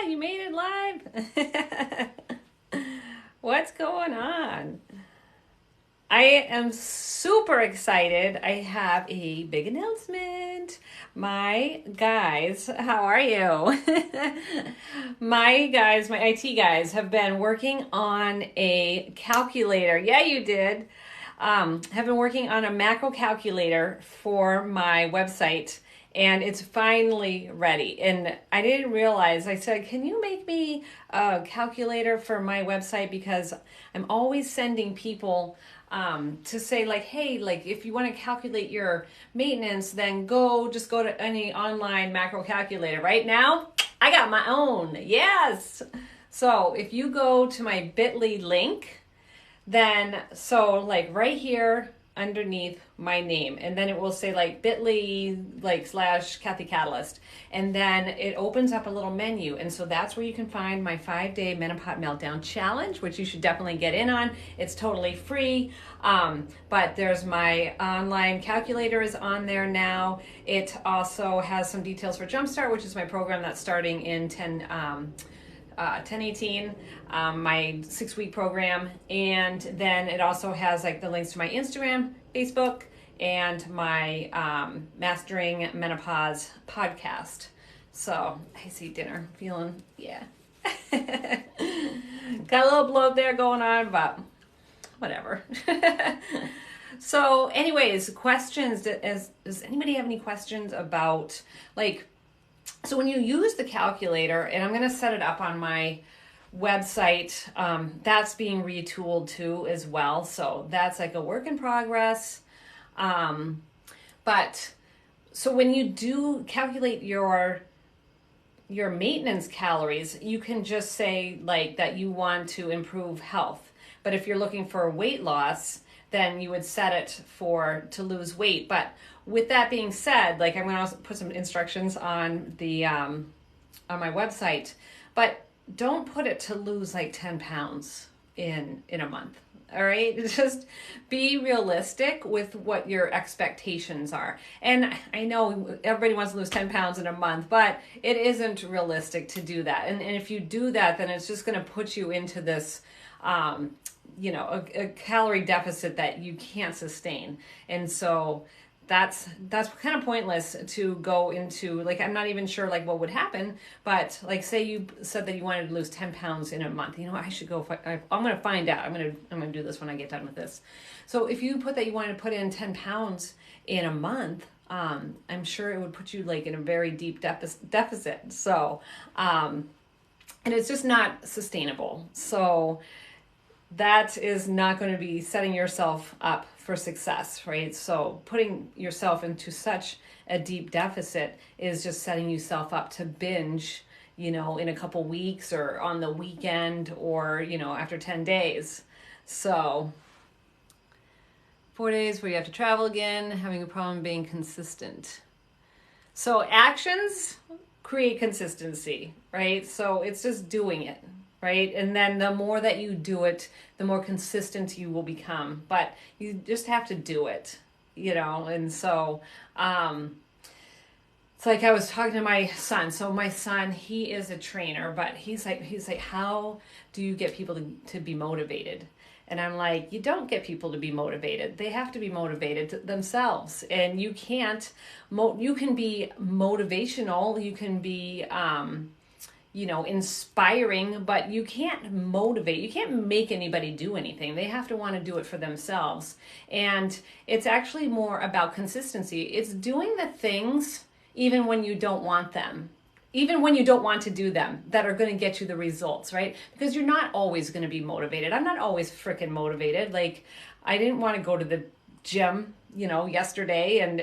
You made it live. What's going on? I am super excited. I have a big announcement. My guys, how are you? My IT guys have been working on a calculator. Yeah, you did. Have been working on a macro calculator for my website, and it's finally ready. And I didn't realize, I said, can you make me a calculator for my website? Because I'm always sending people to say like, hey, like if you want to calculate your maintenance, then just go to any online macro calculator. Right now, I got my own. Yes. So if you go to my bit.ly link, then so like right here underneath my name, and then it will say like bit.ly like / Kathy Catalyst, and then it opens up a little menu, and so that's where you can find my 5-day Menopause Meltdown Challenge, which you should definitely get in on. It's totally free, but there's my online calculator is on there now. It also has some details for Jumpstart, which is my program that's starting in 10/18, my 6-week program. And then it also has like the links to my Instagram, Facebook, and my Mastering Menopause podcast. So I see dinner, feeling, yeah. Got a little bloat there going on, but whatever. So anyways, questions. Does anybody have any questions about like, so when you use the calculator, and I'm going to set it up on my website, that's being retooled too as well. So that's like a work in progress. But so when you do calculate your maintenance calories, you can just say like that you want to improve health. But if you're looking for weight loss, then you would set it to lose weight. But with that being said, like I'm going to put some instructions on the on my website, but don't put it to lose like 10 pounds in a month. All right, just be realistic with what your expectations are. And I know everybody wants to lose 10 pounds in a month, but it isn't realistic to do that. And if you do that, then it's just going to put you into this a calorie deficit that you can't sustain. And so that's kind of pointless to go into. Like, I'm not even sure like what would happen, but like say you said that you wanted to lose 10 pounds in a month. You know, I should go, I'm going to find out. I'm going to do this when I get done with this. So if you put that you wanted to put in 10 pounds in a month, I'm sure it would put you like in a very deep deficit. So, and it's just not sustainable. So that is not going to be setting yourself up for success, right? So putting yourself into such a deep deficit is just setting yourself up to binge, in a couple weeks or on the weekend or, after 10 days. So 4 days where you have to travel again, having a problem being consistent. So actions create consistency, right? So it's just doing it. Right? And then the more that you do it, the more consistent you will become. But you just have to do it, And so, it's like I was talking to my son. So my son, he is a trainer, but he's like, how do you get people to be motivated? And I'm like, you don't get people to be motivated. They have to be motivated themselves. And you can't, you can be motivational. You can be, inspiring, but you can't motivate. You can't make anybody do anything. They have to want to do it for themselves. And it's actually more about consistency. It's doing the things even when you don't want them, even when you don't want to do them, that are going to get you the results, right? Because you're not always going to be motivated. I'm not always freaking motivated. Like, I didn't want to go to the gym, yesterday, and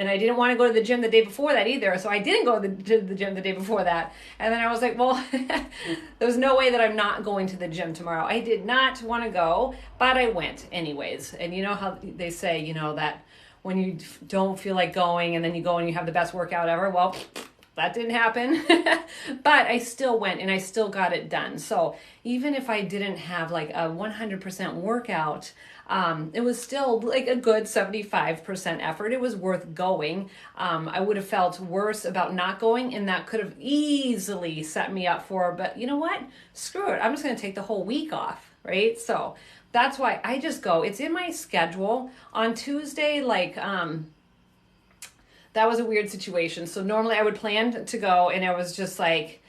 I didn't want to go to the gym the day before that either. So I didn't go to the gym the day before that. And then I was like, well, there's no way that I'm not going to the gym tomorrow. I did not want to go, but I went anyways. And you know how they say, that when you don't feel like going and then you go and you have the best workout ever, well, that didn't happen. But I still went and I still got it done. So even if I didn't have like a 100% workout, it was still like a good 75% effort. It was worth going. I would have felt worse about not going, and that could have easily set me up for, but you know what? Screw it. I'm just going to take the whole week off, right? So that's why I just go. It's in my schedule. On Tuesday, like, that was a weird situation. So normally I would plan to go, and I was just like,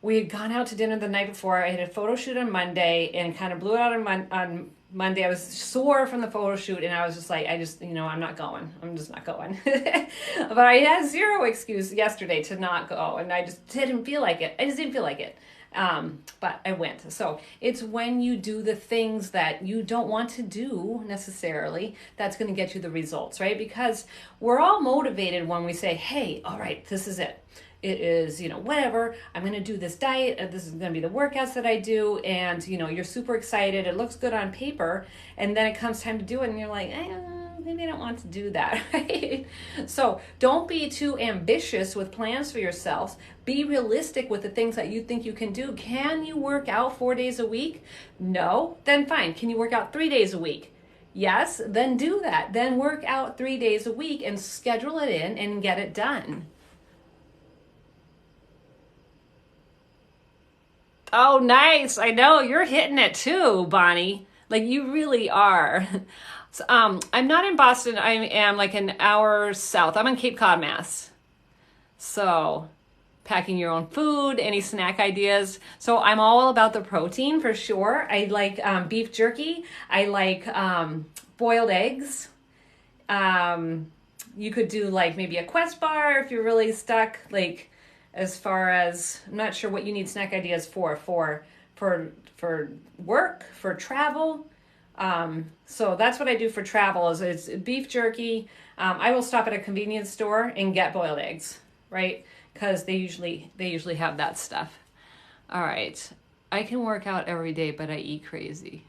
we had gone out to dinner the night before. I had a photo shoot on Monday and kind of blew it out on Monday. I was sore from the photo shoot, and I was just like, I'm not going. I'm just not going. But I had zero excuse yesterday to not go, and I just didn't feel like it. I just didn't feel like it. But I went. So it's when you do the things that you don't want to do necessarily, that's going to get you the results, right? Because we're all motivated when we say, hey, all right, this is it. It is, whatever, I'm going to do this diet. This is going to be the workouts that I do. And, you're super excited. It looks good on paper. And then it comes time to do it. And you're like, maybe I don't want to do that. Right? So don't be too ambitious with plans for yourselves. Be realistic with the things that you think you can do. Can you work out 4 days a week? No? Then fine. Can you work out 3 days a week? Yes? Then do that. Then work out 3 days a week and schedule it in and get it done. Oh, nice. I know you're hitting it too, Bonnie. Like you really are. So, I'm not in Boston. I am like an hour south. I'm in Cape Cod, Mass. So packing your own food, any snack ideas. So I'm all about the protein for sure. I like beef jerky. I like boiled eggs. You could do like maybe a Quest bar if you're really stuck. Like, as far as, I'm not sure what you need snack ideas for work, for travel. So that's what I do for travel is it's beef jerky. I will stop at a convenience store and get boiled eggs, right? Because they usually have that stuff. All right. I can work out every day, but I eat crazy.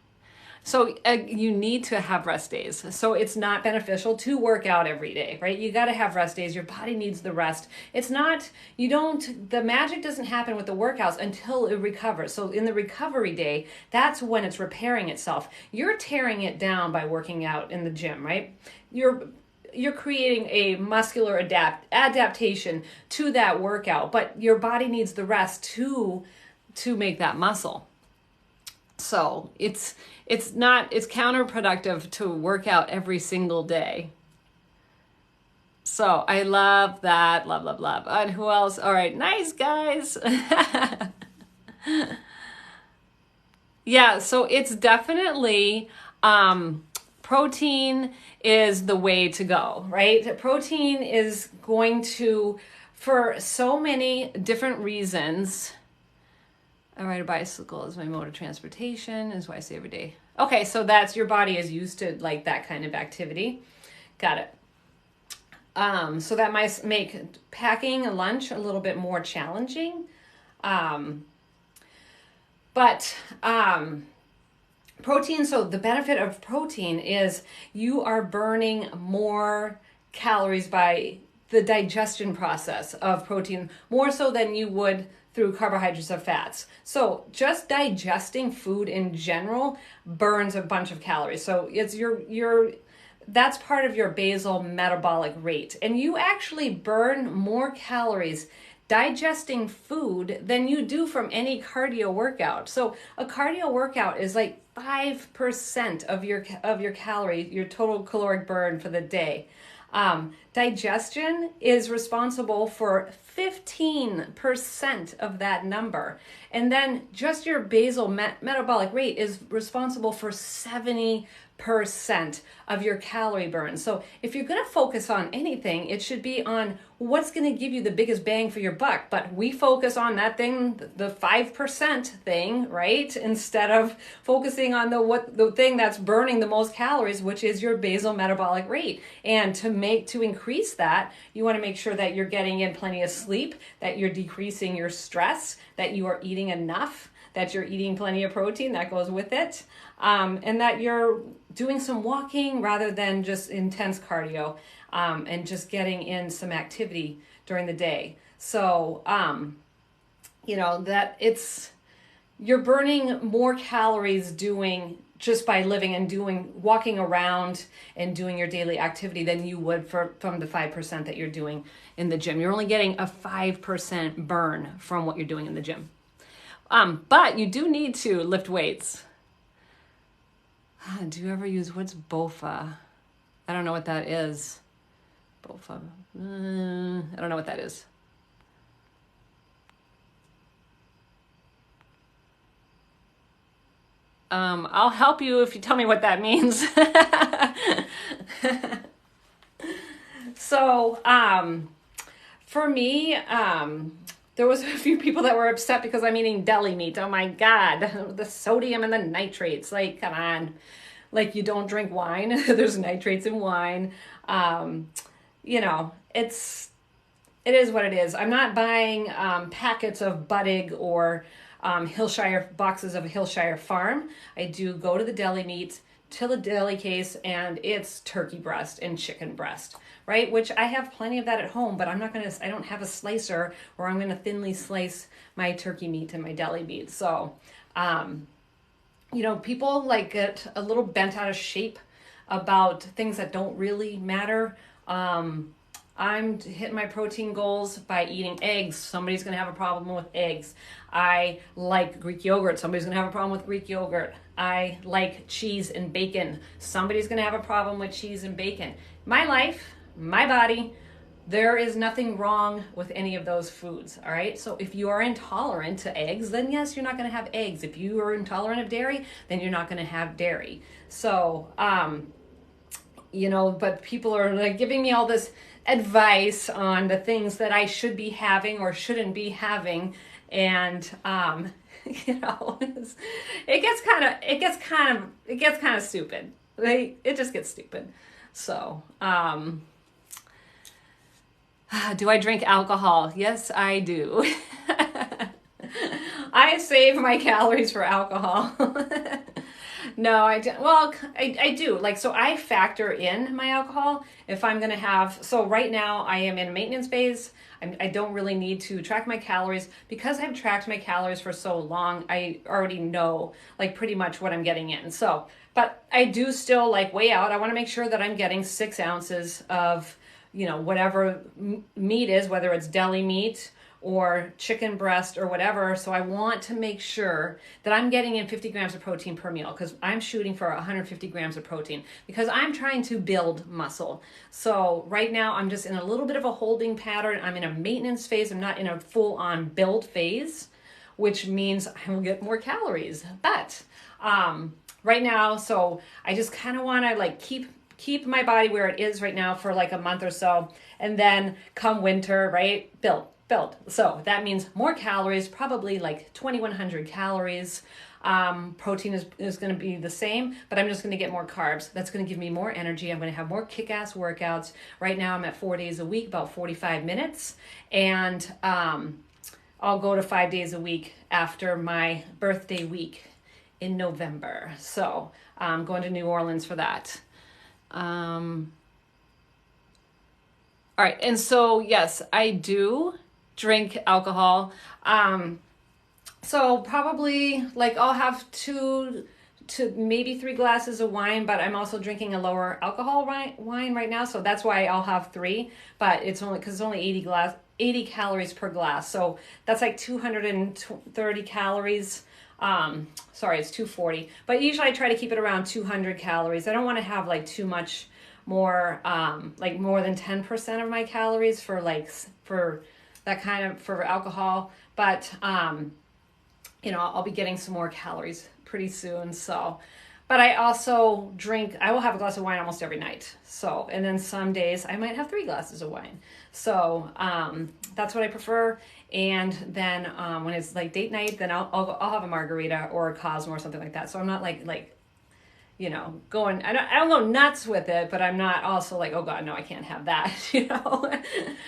So you need to have rest days. So it's not beneficial to work out every day, right? You got to have rest days. Your body needs the rest. It's not, the magic doesn't happen with the workouts until it recovers. So in the recovery day, that's when it's repairing itself. You're tearing it down by working out in the gym, right? You're creating a muscular adaptation to that workout, but your body needs the rest to make that muscle. So it's counterproductive to work out every single day. So I love that. Love. And who else? All right. Nice, guys. Yeah. So it's definitely, protein is the way to go, right? Protein is going to, for so many different reasons. I ride a bicycle as my mode of transportation, is what I say every day. Okay, so that's your body is used to like that kind of activity. Got it. So that might make packing a lunch a little bit more challenging. But protein, so the benefit of protein is you are burning more calories by the digestion process of protein, more so than you would through carbohydrates or fats. So just digesting food in general burns a bunch of calories. So it's that's part of your basal metabolic rate. And you actually burn more calories digesting food than you do from any cardio workout. So a cardio workout is like 5% of your calorie, your total caloric burn for the day. Digestion is responsible for 15% of that number. And then just your basal metabolic rate is responsible for 70% of your calorie burn. So if you're going to focus on anything, it should be on what's going to give you the biggest bang for your buck. But we focus on that thing, the 5% thing, right? Instead of focusing on the thing that's burning the most calories, which is your basal metabolic rate. And to increase that, you want to make sure that you're getting in plenty of sleep, that you're decreasing your stress, that you are eating enough, that you're eating plenty of protein that goes with it, and that you're doing some walking rather than just intense cardio, and just getting in some activity during the day. So, that you're burning more calories doing just by living and walking around and doing your daily activity than you would from the 5% that you're doing in the gym. You're only getting a 5% burn from what you're doing in the gym. But you do need to lift weights. Do you ever use, what's BOFA? I don't know what that is. BOFA. I don't know what that is. I'll help you if you tell me what that means. So, for me, there was a few people that were upset because I'm eating deli meat. Oh my God, the sodium and the nitrates. Like, come on. Like, you don't drink wine. There's nitrates in wine. It is what it is. I'm not buying packets of Buttig or boxes of Hillshire Farm. I do go to the deli meat, to the deli case, and it's turkey breast and chicken breast, right? Which I have plenty of that at home, but I don't have a slicer where I'm gonna thinly slice my turkey meat and my deli meat. So, people like get a little bent out of shape about things that don't really matter. I'm hitting my protein goals by eating eggs. Somebody's going to have a problem with eggs. I like Greek yogurt. Somebody's going to have a problem with Greek yogurt. I like cheese and bacon. Somebody's going to have a problem with cheese and bacon. My life, my body, there is nothing wrong with any of those foods, all right? So if you are intolerant to eggs, then yes, you're not going to have eggs. If you are intolerant of dairy, then you're not going to have dairy. So, but people are like giving me all this advice on the things that I should be having or shouldn't be having, and it gets kind of stupid. It just gets stupid. So, do I drink alcohol? Yes, I do. I save my calories for alcohol. No, I don't. Well, I do. So I factor in my alcohol if I'm going to have. So right now I am in a maintenance phase. I don't really need to track my calories because I've tracked my calories for so long. I already know pretty much what I'm getting in. So, but I do still weigh out. I want to make sure that I'm getting 6 ounces of, whatever meat is, whether it's deli meat or chicken breast or whatever. So I want to make sure that I'm getting in 50 grams of protein per meal because I'm shooting for 150 grams of protein because I'm trying to build muscle. So right now I'm just in a little bit of a holding pattern. I'm in a maintenance phase. I'm not in a full-on build phase, which means I will get more calories. But right now, so I just kind of want to keep my body where it is right now for a month or so. And then come winter, right, build. So that means more calories, probably 2,100 calories. Protein is going to be the same, but I'm just going to get more carbs. That's going to give me more energy. I'm going to have more kick-ass workouts. Right now I'm at 4 days a week, about 45 minutes. And I'll go to 5 days a week after my birthday week in November. So I'm going to New Orleans for that. All right. And so, yes, I do drink alcohol. So probably I'll have 2 to maybe 3 glasses of wine, but I'm also drinking a lower alcohol wine right now. So that's why I'll have 3, but it's only 80 calories per glass. So that's 230 calories. Sorry, it's 240, but usually I try to keep it around 200 calories. I don't want to have too much more, more than 10% of my calories for that kind of for alcohol, but I'll be getting some more calories pretty soon. So, but I also I will have a glass of wine almost every night. So, and then some days I might have 3 glasses of wine. So, that's what I prefer. And then, when it's date night, then I'll have a margarita or a Cosmo or something like that. So I'm not I don't go nuts with it, but I'm not also like, oh God, no, I can't have that.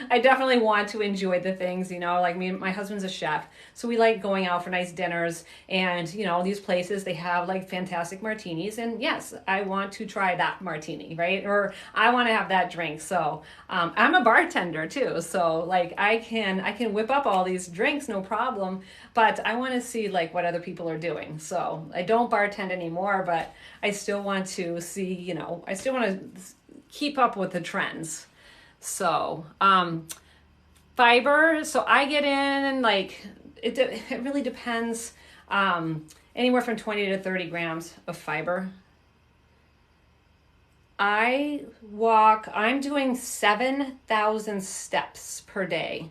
I definitely want to enjoy the things, like my husband's a chef. So we like going out for nice dinners, and, these places, they have like fantastic martinis. And yes, I want to try that martini, right? Or I want to have that drink. So I'm a bartender too. So like I can whip up all these drinks, no problem. But I want to see like what other people are doing. So I don't bartend anymore, but I still want to see, I still want to keep up with the trends. So, fiber, so I get in like, it really depends, anywhere from 20 to 30 grams of fiber. I'm doing 7,000 steps per day.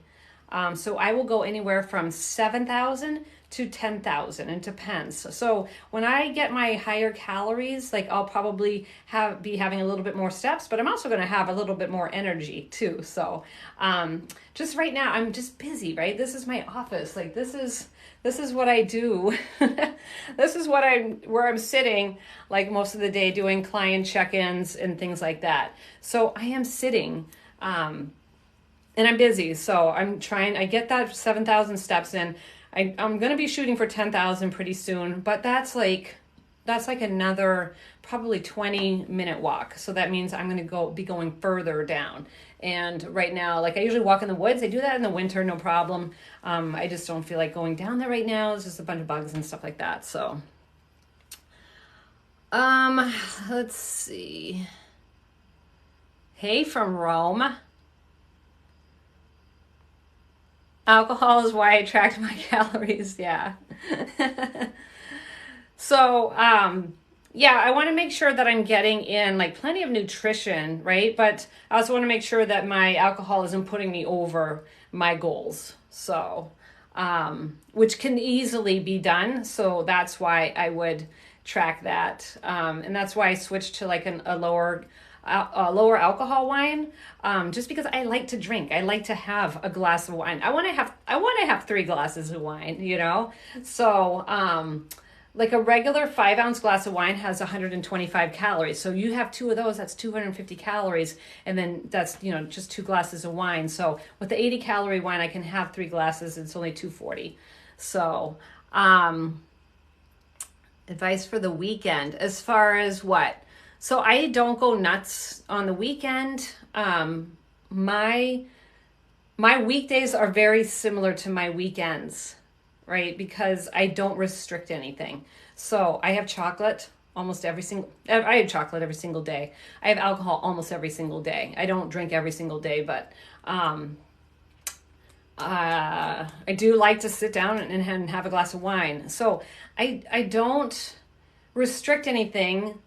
So I will go anywhere from 7,000 to 10,000. It depends. So when I get my higher calories, like I'll probably be having a little bit more steps, but I'm also going to have a little bit more energy too. So just right now, I'm just busy, right? This is my office. Like this is what I do. This is where I'm sitting like most of the day doing client check-ins and things like that. So I am sitting, and I'm busy. So I get that 7,000 steps in. I'm going to be shooting for 10,000 pretty soon, but that's like another probably 20-minute walk. So that means I'm going to be going further down. And right now, like I usually walk in the woods. I do that in the winter, no problem. I just don't feel like going down there right now. It's just a bunch of bugs and stuff like that. So, let's see. Hey, from Rome. Alcohol is why I tracked my calories. Yeah. So, yeah, I want to make sure that I'm getting in like plenty of nutrition, right? But I also want to make sure that my alcohol isn't putting me over my goals. So, which can easily be done. So that's why I would track that. And that's why I switched to like a lower alcohol wine, just because I like to drink. I like to have a glass of wine. I want to have 3 glasses of wine, So, like a regular 5-ounce glass of wine has 125 calories. So you have 2 of those, that's 250 calories. And then that's, just 2 glasses of wine. So with the 80-calorie wine, I can have 3 glasses. It's only 240. So, advice for the weekend as far as what? So I don't go nuts on the weekend. My weekdays are very similar to my weekends, right? Because I don't restrict anything. So I have chocolate I have chocolate every single day. I have alcohol almost every single day. I don't drink every single day, but I do like to sit down and have a glass of wine. So I don't restrict anything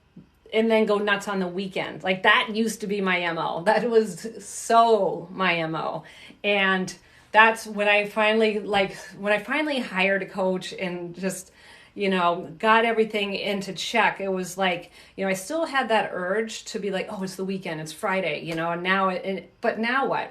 and then go nuts on the weekend. Like that used to be my MO. That was so my MO. And that's when I finally hired a coach and just, got everything into check. It was like, I still had that urge to be like, oh, it's the weekend, it's Friday, and now but now what?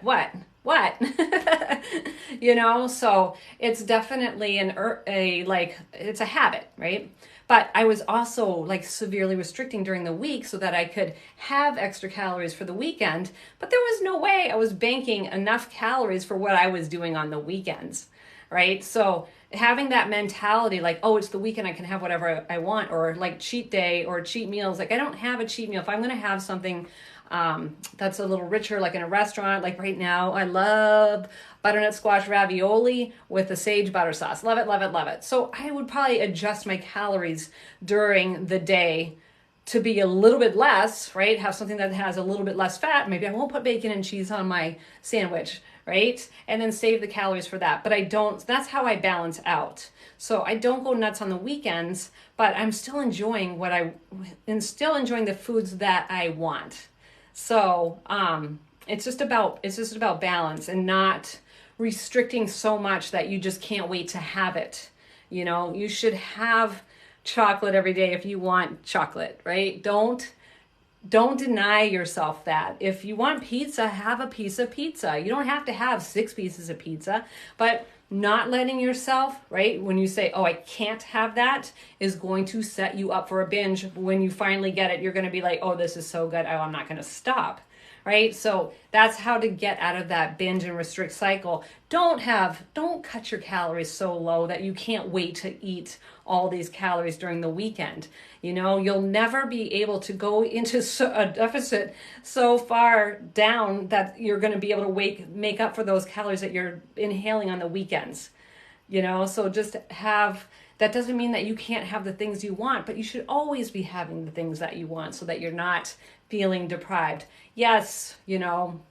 So it's definitely it's a habit, right? But I was also like severely restricting during the week so that I could have extra calories for the weekend. But there was no way I was banking enough calories for what I was doing on the weekends, right? So having that mentality like, oh, it's the weekend, I can have whatever I want, or like cheat day or cheat meals. Like I don't have a cheat meal. If I'm going to have something that's a little richer, like in a restaurant, like right now, I love butternut squash ravioli with a sage butter sauce. Love it, love it, love it. So I would probably adjust my calories during the day to be a little bit less, right? Have something that has a little bit less fat. Maybe I won't put bacon and cheese on my sandwich, right? And then save the calories for that. But I don't, that's how I balance out. So I don't go nuts on the weekends, but I'm still enjoying the foods that I want. So it's just about balance and not restricting so much that you just can't wait to have it. You should have chocolate every day if you want chocolate, right? Don't deny yourself that. If you want pizza, have a piece of pizza. You don't have to have 6 pieces of pizza, but not letting yourself, right, when you say, oh, I can't have that, is going to set you up for a binge. When you finally get it, you're going to be like, oh, this is so good, oh, I'm not going to stop, right? So that's how to get out of that binge and restrict cycle. Don't cut your calories so low that you can't wait to eat all these calories during the weekend. You know, you'll never be able to go into a deficit so far down that you're going to be able to make up for those calories that you're inhaling on the weekends. You know, so just that doesn't mean that you can't have the things you want, but you should always be having the things that you want so that you're not feeling deprived. Yes, you know,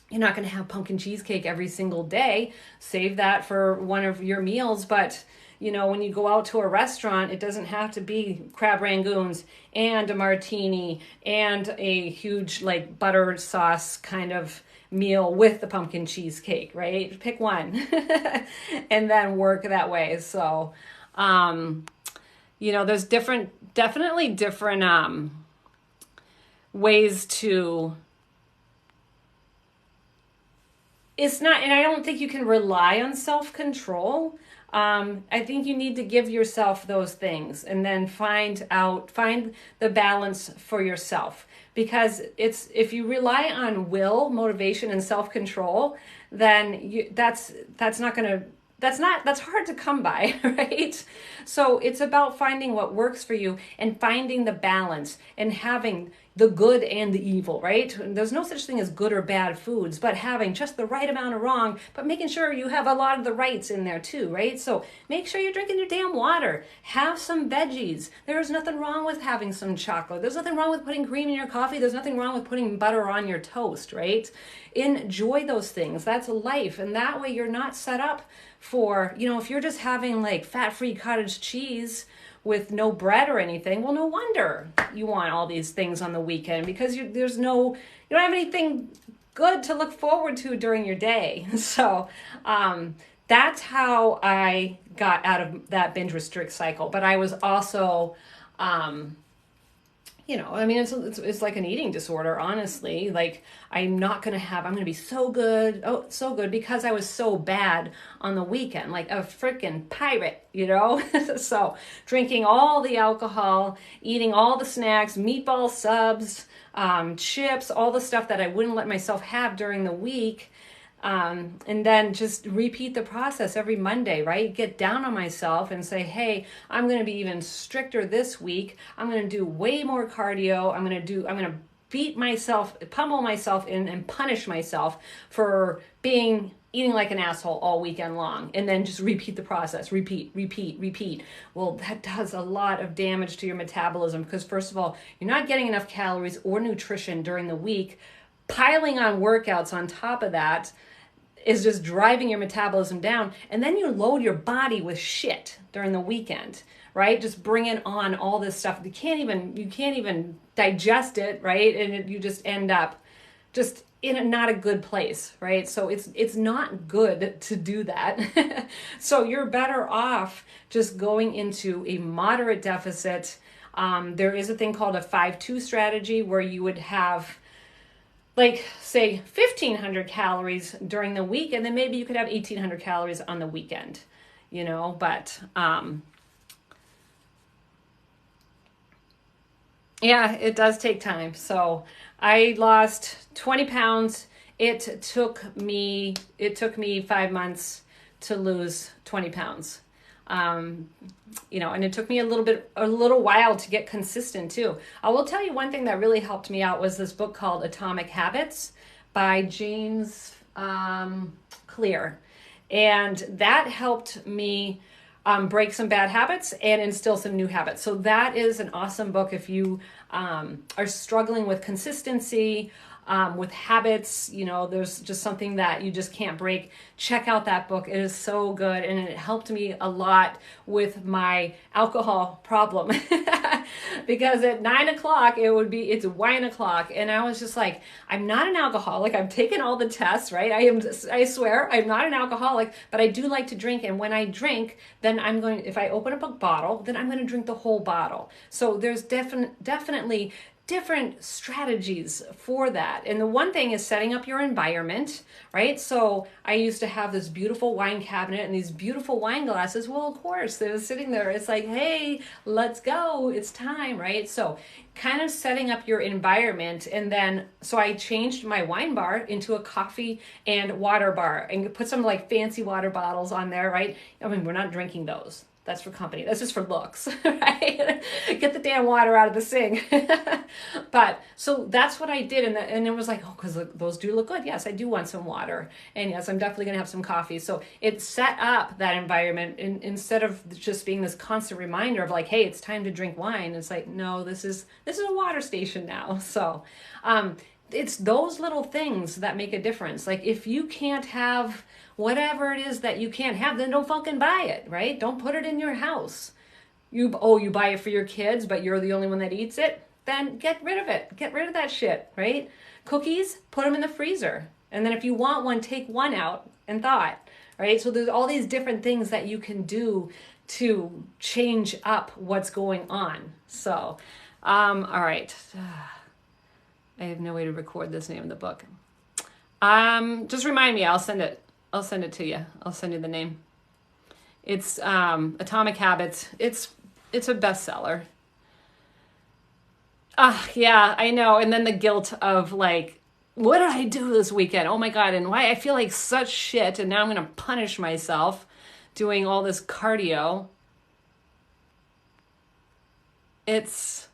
you're not going to have pumpkin cheesecake every single day. Save that for one of your meals. But, you know, when you go out to a restaurant, it doesn't have to be crab rangoons and a martini and a huge like butter sauce kind of meal with the pumpkin cheesecake, right? Pick one and then work that way. So, you know, there's definitely different ways to, it's not, and I don't think you can rely on self-control. I think you need to give yourself those things and then find the balance for yourself. Because if you rely on will, motivation, and self-control, then that's hard to come by, right? So it's about finding what works for you and finding the balance and having the good and the evil, right? There's no such thing as good or bad foods, but having just the right amount of wrong, but making sure you have a lot of the rights in there too, right? So make sure you're drinking your damn water. Have some veggies. There's nothing wrong with having some chocolate. There's nothing wrong with putting cream in your coffee. There's nothing wrong with putting butter on your toast, right? Enjoy those things. That's life. And that way you're not set up for, you know, if you're just having like fat-free cottage cheese with no bread or anything, well, no wonder you want all these things on the weekend, because you don't have anything good to look forward to during your day. So that's how I got out of that binge restrict cycle. But I was also, you know, I mean, it's like an eating disorder, honestly. Like, I'm going to be so good, because I was so bad on the weekend, like a freaking pirate, you know? So drinking all the alcohol, eating all the snacks, meatball subs, chips, all the stuff that I wouldn't let myself have during the week. And then just repeat the process every Monday, right? Get down on myself and say, hey, I'm going to be even stricter this week. I'm going to do way more cardio. I'm going to beat myself, pummel myself in and punish myself for eating like an asshole all weekend long. And then just repeat the process, repeat. Well, that does a lot of damage to your metabolism, because first of all, you're not getting enough calories or nutrition during the week. Piling on workouts on top of that is just driving your metabolism down. And then you load your body with shit during the weekend, right? Just bringing on all this stuff. You can't even digest it, right? And you just end up just in not a good place, right? So it's not good to do that. So you're better off just going into a moderate deficit. There is a thing called a 5-2 strategy, where you would have, like, say 1,500 calories during the week, and then maybe you could have 1,800 calories on the weekend, you know, but yeah, it does take time. So I lost 20 pounds. It took me 5 months to lose 20 pounds. You know, and it took me a little while to get consistent too. I will tell you one thing that really helped me out was this book called Atomic Habits by James Clear. And that helped me break some bad habits and instill some new habits. So that is an awesome book if you are struggling with consistency, with habits, you know, there's just something that you just can't break. Check out that book. It is so good. And it helped me a lot with my alcohol problem because at 9 o'clock, it's wine o'clock. And I was just like, I'm not an alcoholic. I've taken all the tests, right? I swear I'm not an alcoholic, but I do like to drink. And when I drink, then if I open up a bottle, then I'm going to drink the whole bottle. So there's definitely different strategies for that. And the one thing is setting up your environment, right? So I used to have this beautiful wine cabinet and these beautiful wine glasses. Well, of course, they were sitting there. It's like, hey, let's go. It's time, right? So kind of setting up your environment. And then, so I changed my wine bar into a coffee and water bar and put some like fancy water bottles on there, right? I mean, we're not drinking those. That's for company. That's just for looks, right? Get the damn water out of the sink. But so that's what I did. And it was like, oh, because those do look good. Yes, I do want some water. And yes, I'm definitely going to have some coffee. So it set up that environment instead of just being this constant reminder of like, hey, it's time to drink wine. It's like, no, this is a water station now. So it's those little things that make a difference. Like if you can't have whatever it is that you can't have, then don't fucking buy it, right? Don't put it in your house. You buy it for your kids, but you're the only one that eats it? Then get rid of it. Get rid of that shit, right? Cookies, put them in the freezer. And then if you want one, take one out and thaw it, right? So there's all these different things that you can do to change up what's going on. So, all right. I have no way to record this name of the book. Just remind me, I'll send it to you. I'll send you the name. It's Atomic Habits. It's a bestseller. Yeah, I know. And then the guilt of like, what did I do this weekend? Oh my God. And why I feel like such shit. And now I'm going to punish myself doing all this cardio. It's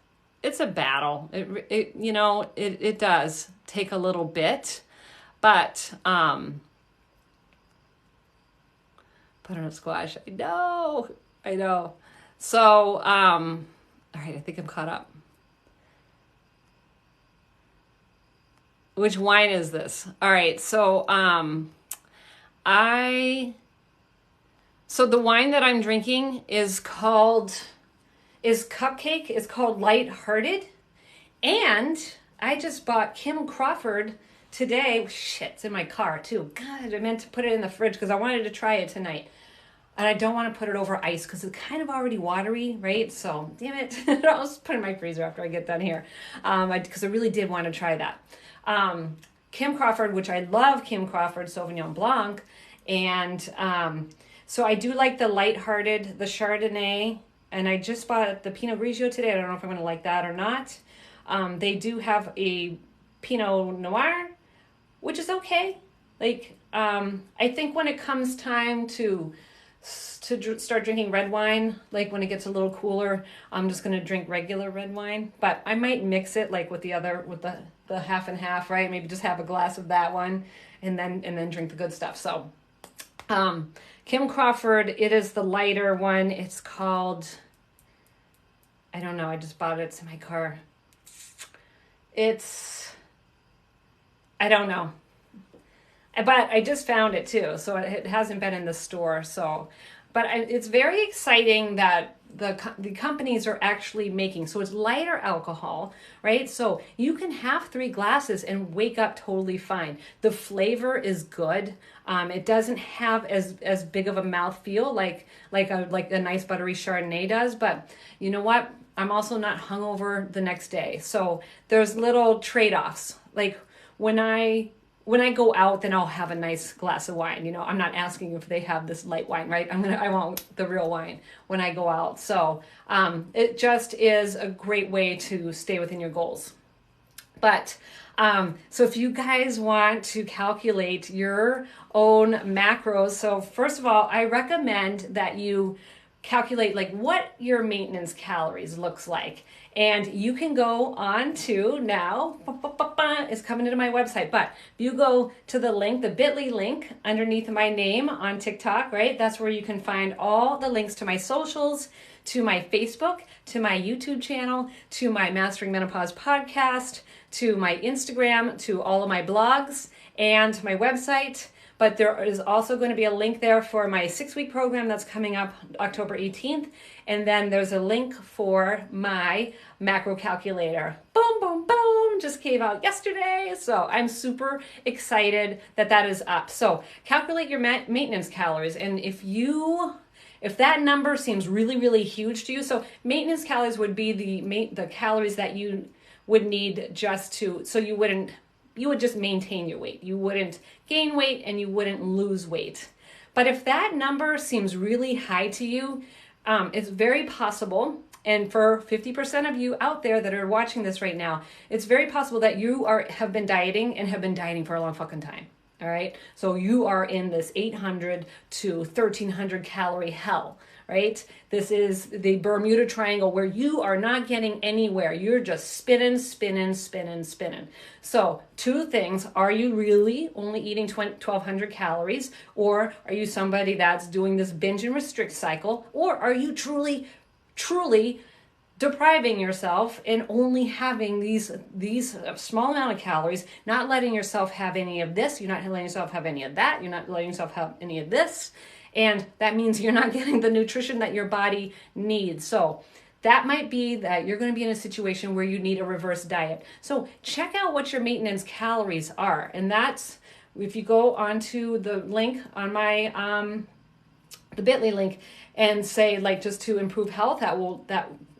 a battle. It does take a little bit, but butternut squash. I know. So, all right, I think I'm caught up. Which wine is this? All right, so so the wine that I'm drinking is Cupcake. It's called Lighthearted. And I just bought Kim Crawford today. Shit, it's in my car too. God, I meant to put it in the fridge because I wanted to try it tonight. And I don't want to put it over ice because it's kind of already watery, right? So, damn it. I'll just put it in my freezer after I get done here. Because I really did want to try that. Kim Crawford, which I love Kim Crawford Sauvignon Blanc. And so I do like the Lighthearted, the Chardonnay. And I just bought the Pinot Grigio today. I don't know if I'm going to like that or not. They do have a Pinot Noir, which is okay. Like, I think when it comes time to start drinking red wine, like when it gets a little cooler, I'm just going to drink regular red wine. But I might mix it like with the half and half, right? Maybe just have a glass of that one and then drink the good stuff. So, Kim Crawford, it is the lighter one. It's called, I don't know, I just bought it. It's in my car. I don't know. But I just found it too, so it hasn't been in the store. So, but it's very exciting that the companies are actually making. So it's lighter alcohol, right? So you can have 3 glasses and wake up totally fine. The flavor is good. It doesn't have as big of a mouthfeel like a nice buttery Chardonnay does. But you know what? I'm also not hungover the next day. So there's little trade-offs. Like when I go out, then I'll have a nice glass of wine. You know, I'm not asking if they have this light wine, right? I want the real wine when I go out. So it just is a great way to stay within your goals. But so if you guys want to calculate your own macros, so first of all, I recommend that you calculate like what your maintenance calories looks like. And you can go on to now, it's coming into my website, but if you go to the link, the bit.ly link underneath my name on TikTok, right? That's where you can find all the links to my socials, to my Facebook, to my YouTube channel, to my Mastering Menopause podcast, to my Instagram, to all of my blogs, and my website. But there is also going to be a link there for my 6-week program that's coming up October 18th. And then there's a link for my macro calculator. Boom, boom, boom. Just came out yesterday. So I'm super excited that is up. So calculate your maintenance calories. And if that number seems really, really huge to you, so maintenance calories would be the calories that you would need just to, so you would just maintain your weight. You wouldn't gain weight and you wouldn't lose weight. But if that number seems really high to you, it's very possible, and for 50% of you out there that are watching this right now, it's very possible that you have been dieting and have been dieting for a long fucking time. All right. So you are in this 800 to 1300 calorie hell, right? This is the Bermuda Triangle where you are not getting anywhere. You're just spinning. So two things: are you really only eating 1200 calories, or are you somebody that's doing this binge and restrict cycle, or are you truly depriving yourself and only having these small amount of calories, not letting yourself have any of this, you're not letting yourself have any of that, you're not letting yourself have any of this, and that means you're not getting the nutrition that your body needs. So that might be that you're going to be in a situation where you need a reverse diet. So check out what your maintenance calories are, and that's, if you go onto the link on my the bit.ly link and say, like, just to improve health, that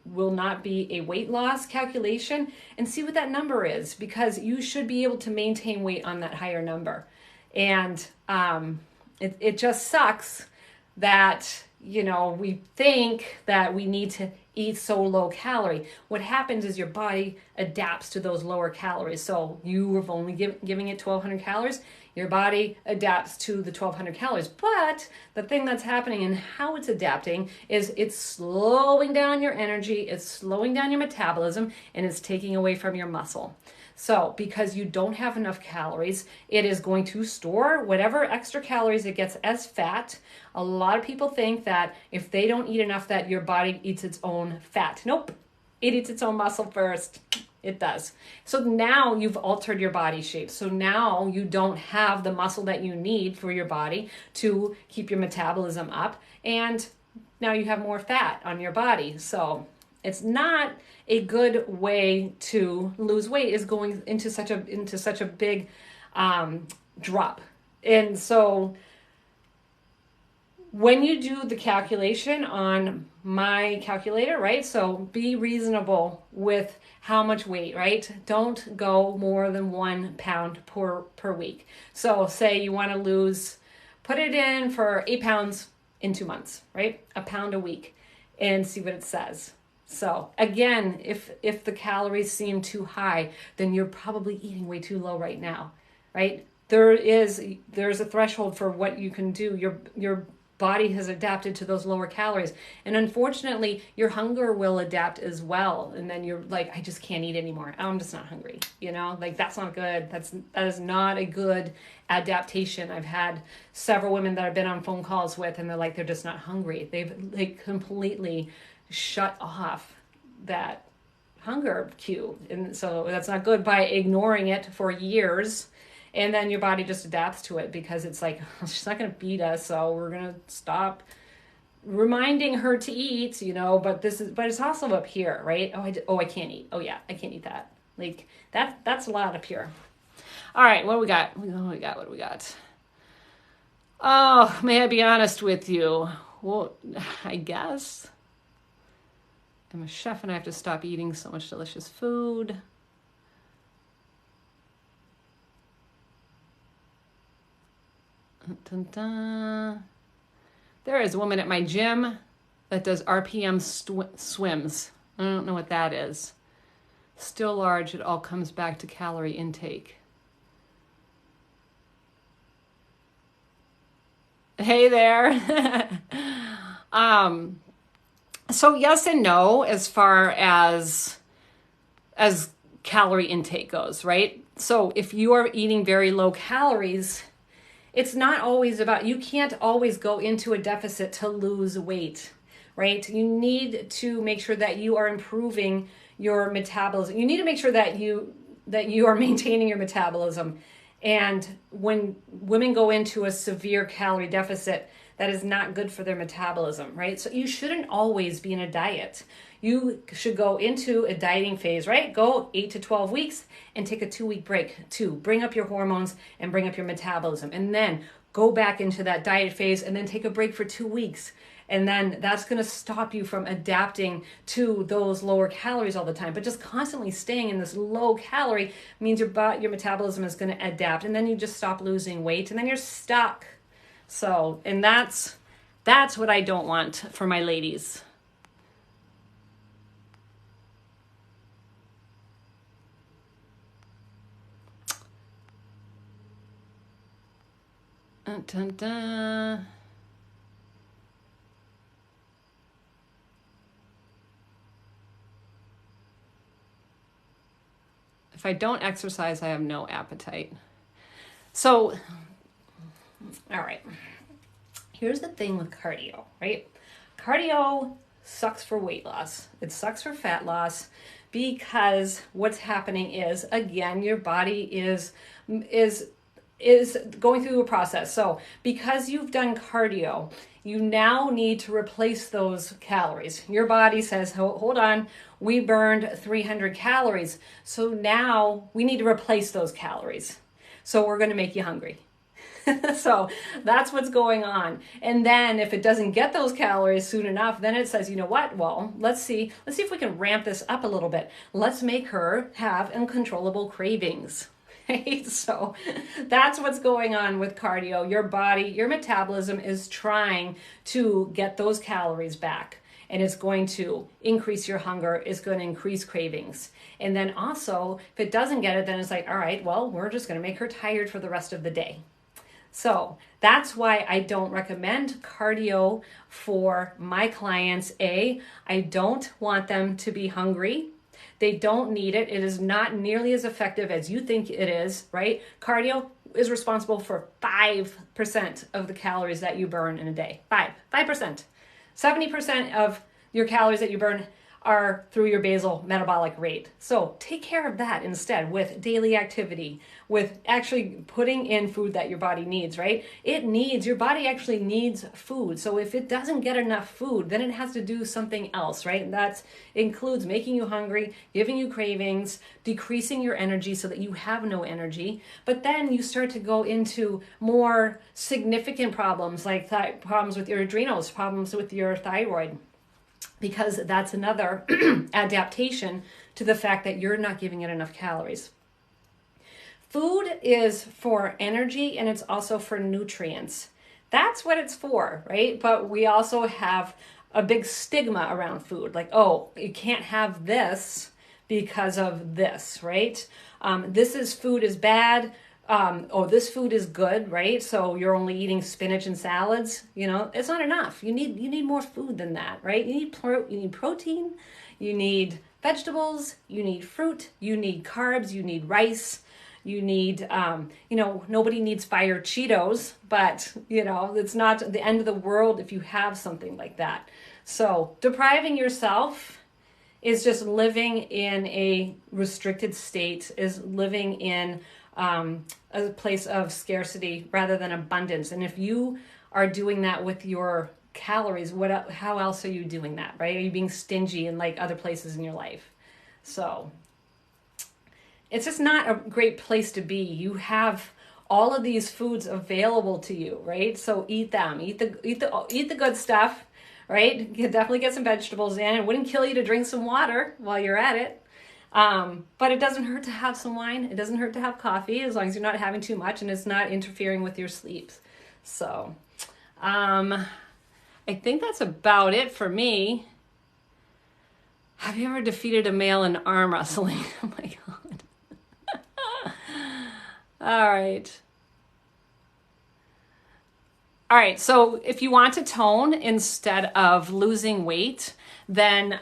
will not be a weight loss calculation, and see what that number is, because you should be able to maintain weight on that higher number. And it just sucks that, you know, we think that we need to eat so low calorie. What happens is your body adapts to those lower calories. So you were only giving it 1200 calories. Your body adapts to the 1200 calories. But the thing that's happening and how it's adapting is it's slowing down your energy, it's slowing down your metabolism, and it's taking away from your muscle. So because you don't have enough calories, it is going to store whatever extra calories it gets as fat. A lot of people think that if they don't eat enough, that your body eats its own fat. Nope, it eats its own muscle first. It does. So now you've altered your body shape. So now you don't have the muscle that you need for your body to keep your metabolism up. And now you have more fat on your body. So it's not a good way to lose weight, is going into such a big drop. And so when you do the calculation on my calculator, right? So be reasonable with how much weight, right? Don't go more than 1 pound per week. So say you want to lose, put it in for 8 pounds in 2 months, right? A pound a week, and see what it says. So again, if the calories seem too high, then you're probably eating way too low right now, right? There's a threshold for what you can do. Your body has adapted to those lower calories, and unfortunately your hunger will adapt as well, and then you're like, I just can't eat anymore. I'm just not hungry, you know? Like, that's not good. That is not a good adaptation. I've had several women that I've been on phone calls with, and they're just not hungry. They've completely shut off that hunger cue, and so that's not good, by ignoring it for years. And then your body just adapts to it, because it's like, she's not going to beat us, so we're going to stop reminding her to eat, you know. But it's also up here, right? I can't eat. Oh yeah, I can't eat that. Like that's a lot up here. All right, what do we got? What do we got? Oh, may I be honest with you? Well, I guess I'm a chef and I have to stop eating so much delicious food. Dun, dun. There is a woman at my gym that does RPM swims. I don't know what that is. Still large, it all comes back to calorie intake. Hey there. So yes and no as far as calorie intake goes, right? So if you are eating very low calories, it's not always about, you can't always go into a deficit to lose weight, right? You need to make sure that you are improving your metabolism. You need to make sure that you are maintaining your metabolism. And when women go into a severe calorie deficit, that is not good for their metabolism, right? So you shouldn't always be in a diet. You should go into a dieting phase, right? Go 8 to 12 weeks and take a 2-week break to bring up your hormones and bring up your metabolism. And then go back into that diet phase and then take a break for 2 weeks. And then that's going to stop you from adapting to those lower calories all the time. But just constantly staying in this low calorie means your metabolism is going to adapt, and then you just stop losing weight, and then you're stuck. So, and that's what I don't want for my ladies. Dun, dun. If I don't exercise, I have no appetite. So, all right. Here's the thing with cardio, right? Cardio sucks for weight loss. It sucks for fat loss because what's happening is, again, your body is going through a process. So because you've done cardio, you now need to replace those calories. Your body says, hold on, we burned 300 calories. So now we need to replace those calories. So we're going to make you hungry. So that's what's going on. And then if it doesn't get those calories soon enough, then it says, you know what? Well, let's see if we can ramp this up a little bit. Let's make her have uncontrollable cravings. Right? So that's what's going on with cardio. Your body, your metabolism is trying to get those calories back. And it's going to increase your hunger, it's going to increase cravings. And then also, if it doesn't get it, then it's like, all right, well, we're just going to make her tired for the rest of the day. So that's why I don't recommend cardio for my clients. I don't want them to be hungry. They don't need it. It is not nearly as effective as you think it is, right? Cardio is responsible for 5% of the calories that you burn in a day. 5%. 70% of your calories that you burn are through your basal metabolic rate. So take care of that instead with daily activity, with actually putting in food that your body needs, right? Your body actually needs food. So if it doesn't get enough food, then it has to do something else, right? And that includes making you hungry, giving you cravings, decreasing your energy so that you have no energy. But then you start to go into more significant problems like problems with your adrenals, problems with your thyroid, because that's another adaptation to the fact that you're not giving it enough calories. Food is for energy and it's also for nutrients. That's what it's for, right? But we also have a big stigma around food. Like, oh, you can't have this because of this, right? Food is bad. This food is good, right? So you're only eating spinach and salads. It's not enough. You need more food than that, right? You need protein, you need vegetables, you need fruit, you need carbs, you need rice, you need, nobody needs fire Cheetos, but it's not the end of the world if you have something like that. So depriving yourself is just living in a restricted state, is living in a place of scarcity rather than abundance. And if you are doing that with your calories, how else are you doing that, right? Are you being stingy in like other places in your life? So it's just not a great place to be. You have all of these foods available to you, right? So eat them, eat the good stuff, right? You definitely get some vegetables in. It wouldn't kill you to drink some water while you're at it. But it doesn't hurt to have some wine. It doesn't hurt to have coffee as long as you're not having too much and it's not interfering with your sleep. So, I think that's about it for me. Have you ever defeated a male in arm wrestling? Oh my God. All right. All right. So if you want to tone instead of losing weight, then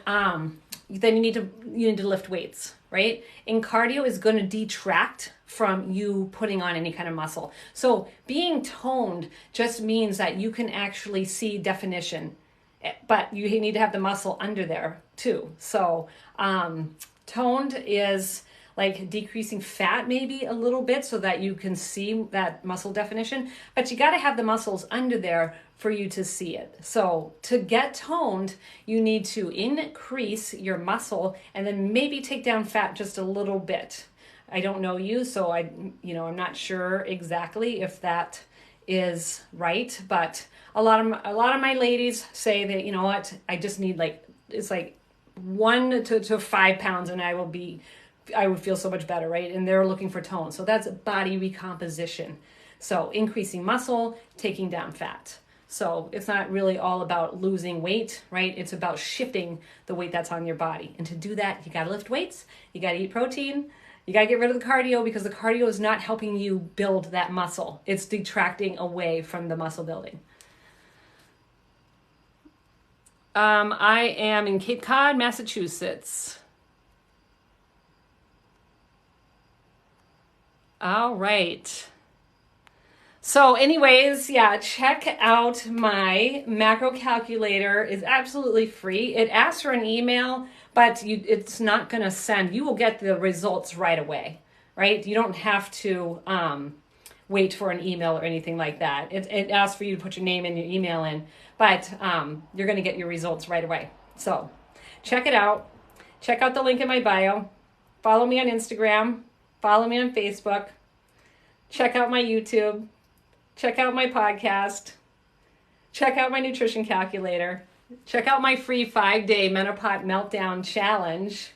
you need to lift weights, right? And cardio is going to detract from you putting on any kind of muscle. So being toned just means that you can actually see definition, but you need to have the muscle under there too. So toned is like decreasing fat maybe a little bit so that you can see that muscle definition, but you got to have the muscles under there for you to see it. So to get toned, you need to increase your muscle and then maybe take down fat just a little bit. I don't know you, so I'm not sure exactly if that is right, but a lot of my ladies say that, you know what, I just need it's like 1 to 5 pounds and I would feel so much better, right? And they're looking for tone. So that's body recomposition. So increasing muscle, taking down fat. So it's not really all about losing weight, right? It's about shifting the weight that's on your body. And to do that, you got to lift weights, you got to eat protein, you got to get rid of the cardio, because the cardio is not helping you build that muscle. It's detracting away from the muscle building. I am in Cape Cod, Massachusetts. All right. So anyways, yeah, check out my macro calculator. It's absolutely free. It asks for an email, but it's not going to send. You will get the results right away, right? You don't have to wait for an email or anything like that. It asks for you to put your name and your email in, but you're going to get your results right away. So check it out. Check out the link in my bio. Follow me on Instagram. Follow me on Facebook. Check out my YouTube. Check out my podcast. Check out my nutrition calculator. Check out my free 5-day Menopause Meltdown Challenge.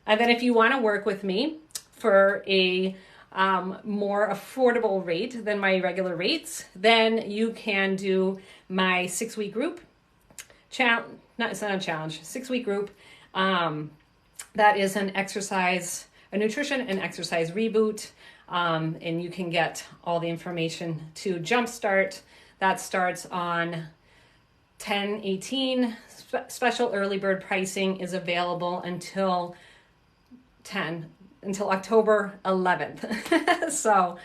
And then if you want to work with me for a more affordable rate than my regular rates, then you can do my 6-week group. It's not a challenge, 6-week group. That is a nutrition and exercise reboot. And you can get all the information to Jumpstart. That starts on 10/18. Special early bird pricing is available until October 11th. So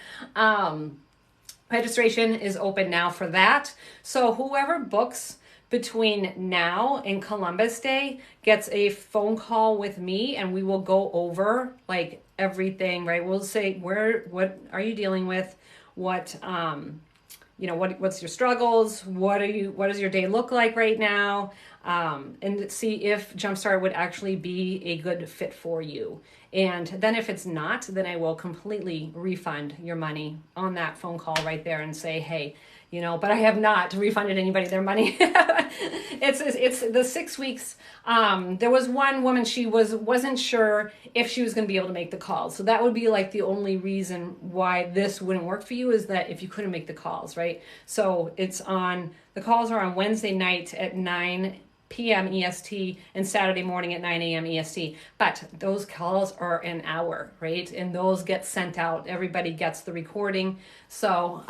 registration is open now for that. So whoever books between now and Columbus Day gets a phone call with me, and we will go over like everything, right? We'll say what are you dealing with, what's your struggles, what does your day look like right now, and see if Jumpstart would actually be a good fit for you. And then if it's not, then I will completely refund your money on that phone call right there and say, hey, but I have not refunded anybody their money. It's the 6 weeks. There was one woman, she wasn't sure if she was going to be able to make the calls. So that would be like the only reason why this wouldn't work for you, is that if you couldn't make the calls, right? So the calls are on Wednesday night at 9 p.m. EST and Saturday morning at 9 a.m. EST. But those calls are an hour, right? And those get sent out. Everybody gets the recording. So,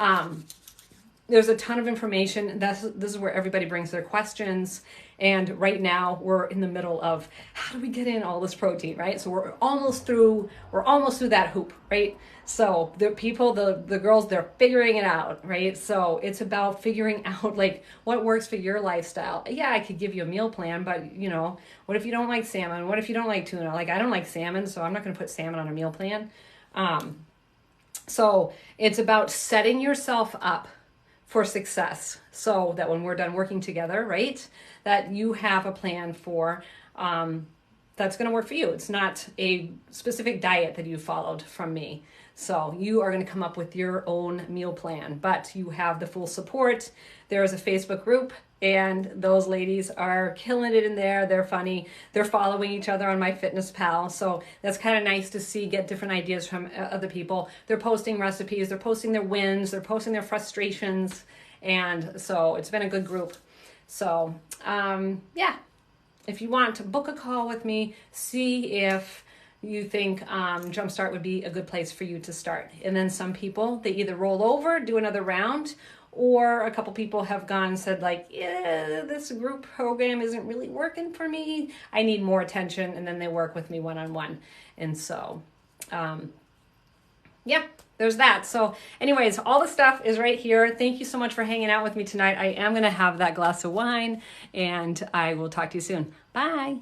there's a ton of information. This is where everybody brings their questions. And right now we're in the middle of how do we get in all this protein, right? So we're almost through that hoop, right? So the girls, they're figuring it out, right? So it's about figuring out like what works for your lifestyle. Yeah, I could give you a meal plan, but what if you don't like salmon? What if you don't like tuna? Like, I don't like salmon, so I'm not going to put salmon on a meal plan. So it's about setting yourself up for success, so that when we're done working together, right, that you have a plan for that's going to work for you. It's not a specific diet that you followed from me. So you are going to come up with your own meal plan, but you have the full support. There is a Facebook group, and those ladies are killing it in there. They're funny. They're following each other on MyFitnessPal. So that's kind of nice to see, get different ideas from other people. They're posting recipes. They're posting their wins. They're posting their frustrations. And so it's been a good group. So, yeah, if you want to book a call with me, see if you think Jumpstart would be a good place for you to start. And then some people, they either roll over, do another round, or a couple people have gone and said like, yeah, this group program isn't really working for me. I need more attention. And then they work with me one-on-one. And so, yeah, there's that. So anyways, all the stuff is right here. Thank you so much for hanging out with me tonight. I am going to have that glass of wine, and I will talk to you soon. Bye.